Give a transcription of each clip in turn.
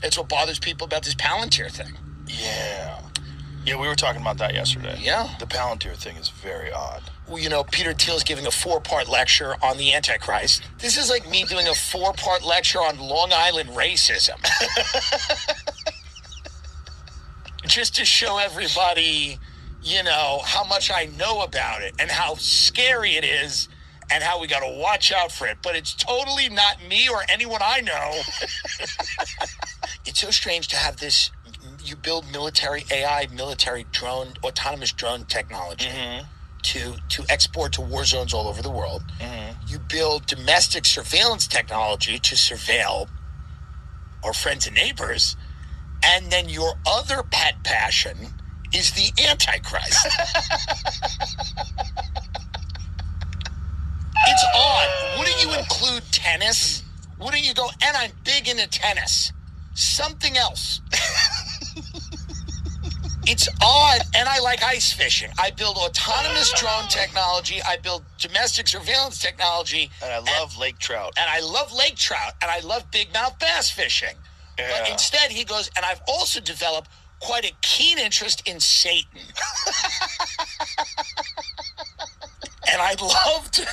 It's what bothers people about this Palantir thing. Yeah. Yeah, we were talking about that yesterday. Yeah. The Palantir thing is very odd. Well, you know, Peter Thiel is giving a 4-part lecture on the Antichrist. This is like me doing a 4-part lecture on Long Island racism. Just to show everybody, you know, how much I know about it and how scary it is and how we got to watch out for it. But it's totally not me or anyone I know. It's so strange to have this. You build military AI, military drone, autonomous drone technology to export to war zones all over the world. You build domestic surveillance technology to surveil our friends and neighbors. And then your other pet passion is the Antichrist. It's odd. Wouldn't you include tennis? Wouldn't you go, and I'm big into tennis. Something else. It's odd, and I like ice fishing. I build autonomous drone technology. I build domestic surveillance technology. And I love lake trout. And I love lake trout, and I love big mouth bass fishing. Yeah. But instead, he goes, and I've also developed quite a keen interest in Satan. And I'd love to.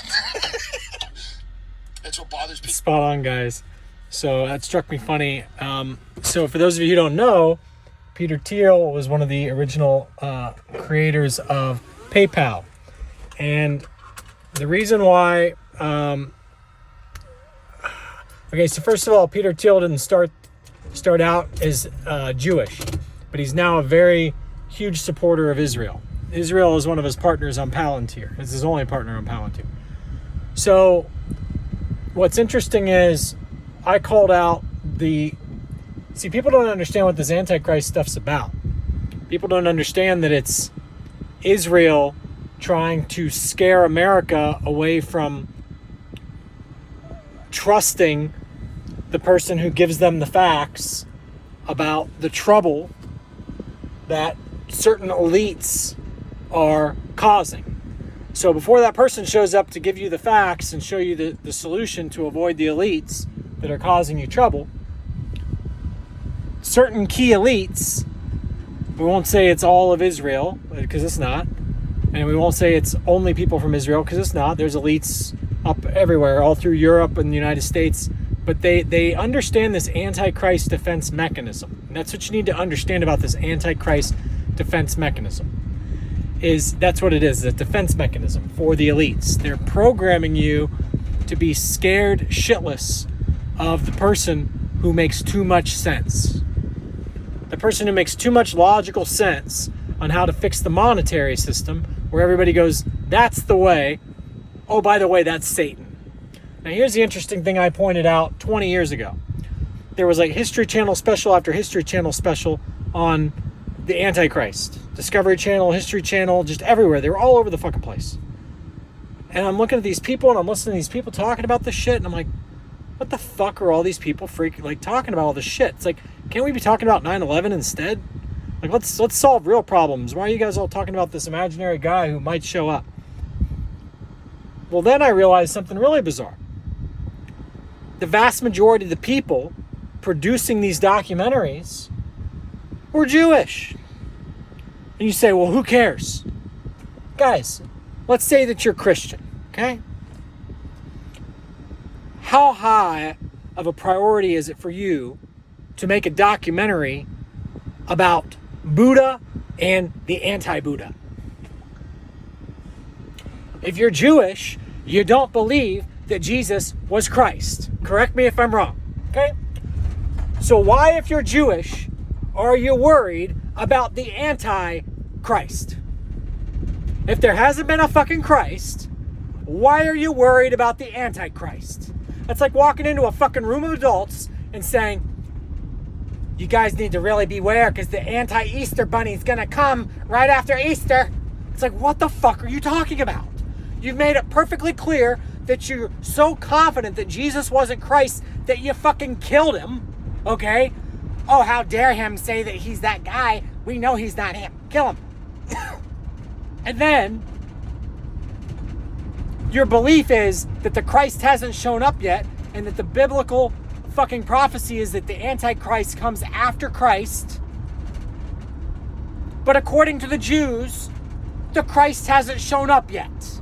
That's what bothers people. Spot on, guys. So that struck me funny. So for those of you who don't know, Peter Thiel was one of the original creators of PayPal. And the reason why... okay, so first of all, Peter Thiel didn't start out as Jewish, but he's now a very huge supporter of Israel. Israel is one of his partners on Palantir. It's his only partner on Palantir. So what's interesting is I called out See, people don't understand what this Antichrist stuff's about. People don't understand that it's Israel trying to scare America away from trusting the person who gives them the facts about the trouble that certain elites are causing. So before that person shows up to give you the facts and show you the solution to avoid the elites that are causing you trouble, certain key elites, we won't say it's all of Israel, because it's not, and we won't say it's only people from Israel, because it's not. There's elites up everywhere, all through Europe and the United States, but they understand this Antichrist defense mechanism. And that's what you need to understand about this Antichrist defense mechanism. That's what it is, a defense mechanism for the elites. They're programming you to be scared shitless of the person who makes too much sense. The person who makes too much logical sense on how to fix the monetary system, where everybody goes, that's the way. Oh, by the way, that's Satan. Now, here's the interesting thing I pointed out 20 years ago. There was like History Channel special after History Channel special on the Antichrist. Discovery Channel, History Channel, just everywhere. They were all over the fucking place. And I'm looking at these people and I'm listening to these people talking about this shit, and I'm like, what the fuck are all these people talking about all this shit? It's like, can't we be talking about 9/11 instead? Like, let's solve real problems. Why are you guys all talking about this imaginary guy who might show up? Well, then I realized something really bizarre. The vast majority of the people producing these documentaries were Jewish. And you say, well, who cares? Guys, let's say that you're Christian, okay? How high of a priority is it for you to make a documentary about Buddha and the anti-Buddha? If you're Jewish, you don't believe that Jesus was Christ. Correct me if I'm wrong, okay? So why, if you're Jewish, are you worried about the Antichrist? If there hasn't been a fucking Christ, why are you worried about the Antichrist? That's like walking into a fucking room of adults and saying, you guys need to really beware because the anti-Easter bunny's gonna come right after Easter. It's like, what the fuck are you talking about? You've made it perfectly clear that you're so confident that Jesus wasn't Christ that you fucking killed him, okay? Oh, how dare him say that he's that guy. We know he's not him. Kill him. And then your belief is that the Christ hasn't shown up yet and that the biblical fucking prophecy is that the Antichrist comes after Christ. But according to the Jews, the Christ hasn't shown up yet.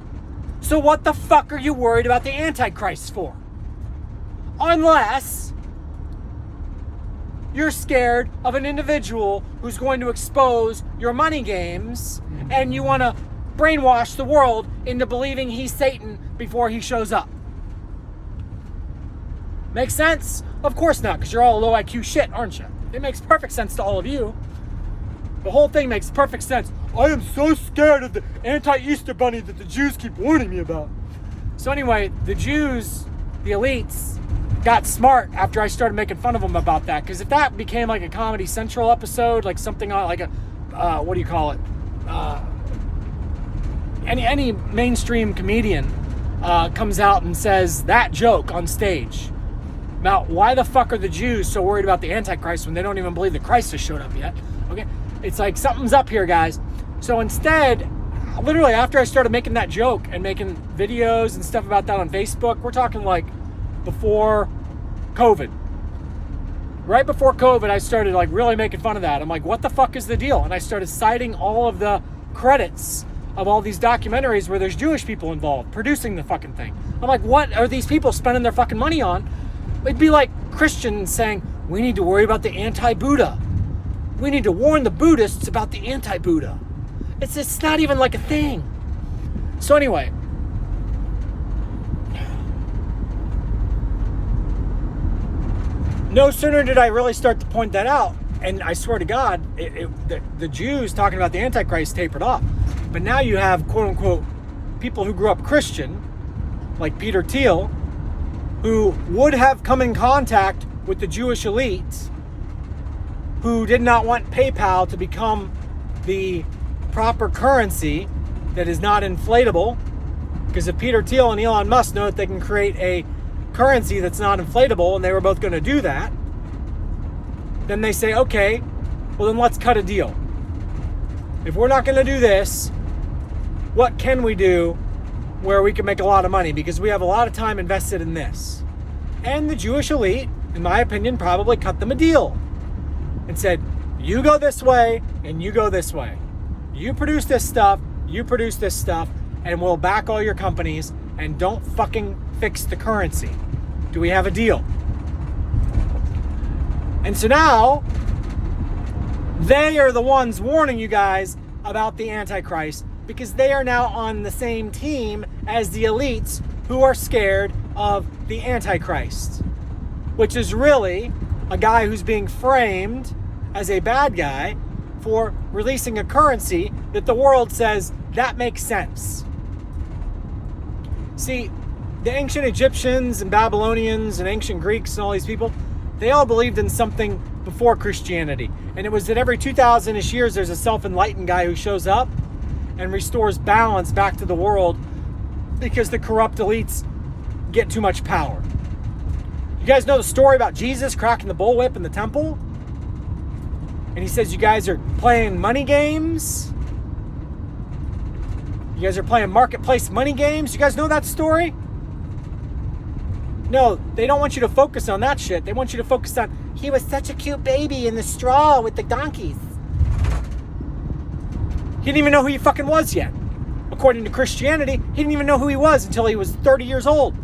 So what the fuck are you worried about the Antichrist for? Unless you're scared of an individual who's going to expose your money games and you want to brainwash the world into believing he's Satan before he shows up. Make sense? Of course not, because you're all low IQ shit, aren't you? It makes perfect sense to all of you. The whole thing makes perfect sense. I am so scared of the anti-Easter bunny that the Jews keep warning me about. So anyway, the Jews, the elites, got smart after I started making fun of them about that. Because if that became like a Comedy Central episode, like something on like a, what do you call it? Any mainstream comedian comes out and says that joke on stage. Now, why the fuck are the Jews so worried about the Antichrist when they don't even believe that Christ has showed up yet? Okay, it's like something's up here, guys. So instead, literally after I started making that joke and making videos and stuff about that on Facebook, we're talking like before COVID. Right before COVID, I started like really making fun of that. I'm like, what the fuck is the deal? And I started citing all of the credits of all these documentaries where there's Jewish people involved producing the fucking thing. I'm like, what are these people spending their fucking money on? It'd be like Christians saying, we need to worry about the anti-Buddha. We need to warn the Buddhists about the anti-Buddha. It's not even like a thing. So anyway, no sooner did I really start to point that out, and I swear to God, the Jews talking about the Antichrist tapered off. But now you have, quote unquote, people who grew up Christian, like Peter Thiel, who would have come in contact with the Jewish elite, who did not want PayPal to become the proper currency that is not inflatable. Because if Peter Thiel and Elon Musk know that they can create a currency that's not inflatable, and they were both going to do that, then they say, okay, well then let's cut a deal. If we're not going to do this, what can we do where we can make a lot of money? Because we have a lot of time invested in this. And the Jewish elite, in my opinion, probably cut them a deal and said, you go this way and you go this way. You produce this stuff, you produce this stuff, and we'll back all your companies, and don't fucking fix the currency. Do we have a deal? And so now, they are the ones warning you guys about the Antichrist, because they are now on the same team as the elites who are scared of the Antichrist, which is really a guy who's being framed as a bad guy for releasing a currency that the world says that makes sense. See, the ancient Egyptians and Babylonians and ancient Greeks and all these people, they all believed in something before Christianity. And it was that every 2,000-ish years there's a self-enlightened guy who shows up and restores balance back to the world because the corrupt elites get too much power. You guys know the story about Jesus cracking the bullwhip in the temple? And he says, you guys are playing money games? You guys are playing marketplace money games? You guys know that story? No, they don't want you to focus on that shit. They want you to focus on, he was such a cute baby in the straw with the donkeys. He didn't even know who he fucking was yet. According to Christianity, he didn't even know who he was until he was 30 years old.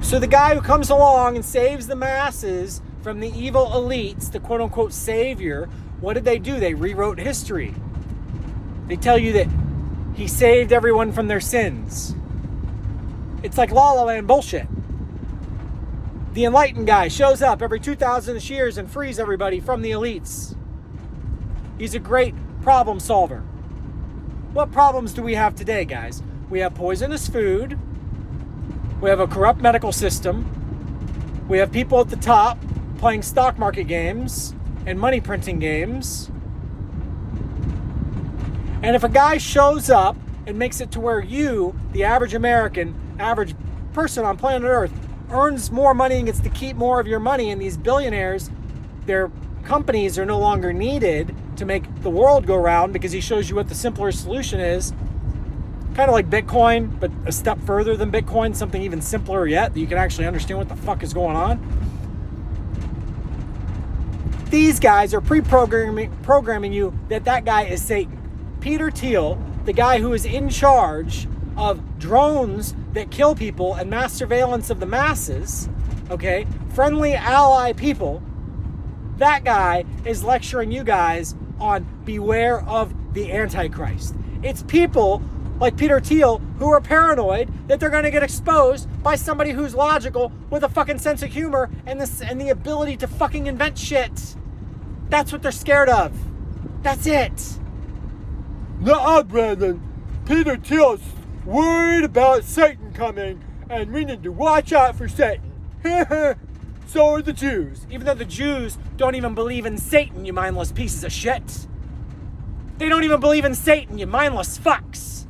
So the guy who comes along and saves the masses from the evil elites, the quote-unquote savior, what did they do? They rewrote history. They tell you that he saved everyone from their sins. It's like La La Land bullshit. The enlightened guy shows up every 2,000 years and frees everybody from the elites. He's a great problem solver. What problems do we have today, guys? We have poisonous food. We have a corrupt medical system. We have people at the top playing stock market games and money printing games. And if a guy shows up and makes it to where you, the average American, average person on planet Earth, earns more money and gets to keep more of your money, and these billionaires, their companies are no longer needed to make the world go round because he shows you what the simpler solution is, kind of like Bitcoin, but a step further than Bitcoin, something even simpler yet that you can actually understand what the fuck is going on. These guys are programming you that guy is Satan. Peter Thiel, the guy who is in charge of drones that kill people and mass surveillance of the masses, okay, friendly ally people, that guy is lecturing you guys on beware of the Antichrist. It's people like Peter Thiel who are paranoid that they're going to get exposed by somebody who's logical with a fucking sense of humor and the ability to fucking invent shit. That's what they're scared of. That's it. No, Brandon. Peter Thiel's worried about Satan coming, and we need to watch out for Satan. So are the Jews. Even though the Jews don't even believe in Satan, you mindless pieces of shit. They don't even believe in Satan, you mindless fucks.